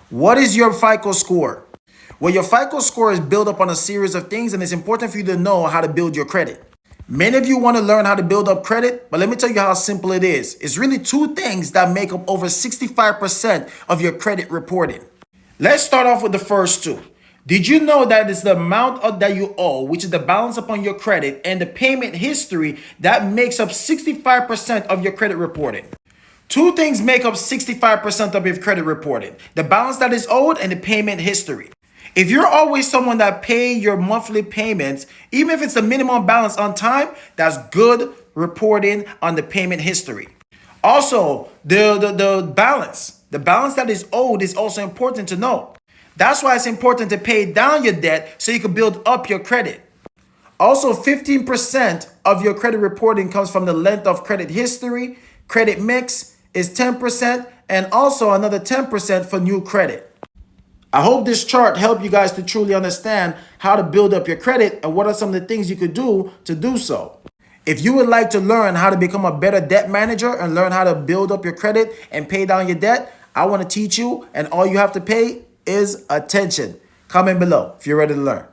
What is your FICO score? Well, your FICO score is built up on a series of things, and it's important for you to know how to build your credit. Many of you want to learn how to build up credit, but let me tell you how simple it is. It's really two things that make up over 65% of your credit reporting. Let's start off with the first two. Did you know that it's the amount that you owe, which is the balance upon your credit, and the payment history that makes up 65% of your credit reporting? Two things make up 65% of your credit reporting: the balance that is owed and the payment history. If you're always someone that pay your monthly payments, even if it's a minimum balance on time, that's good reporting on the payment history. Also, the balance that is owed is also important to know. That's why it's important to pay down your debt so you can build up your credit. Also, 15% of your credit reporting comes from the length of credit history. Credit mix is 10%, and also another 10% for new credit. I hope this chart helped you guys to truly understand how to build up your credit and what are some of the things you could do to do so. If you would like to learn how to become a better debt manager and learn how to build up your credit and pay down your debt, I want to teach you, and all you have to pay is attention. Comment below if you're ready to learn.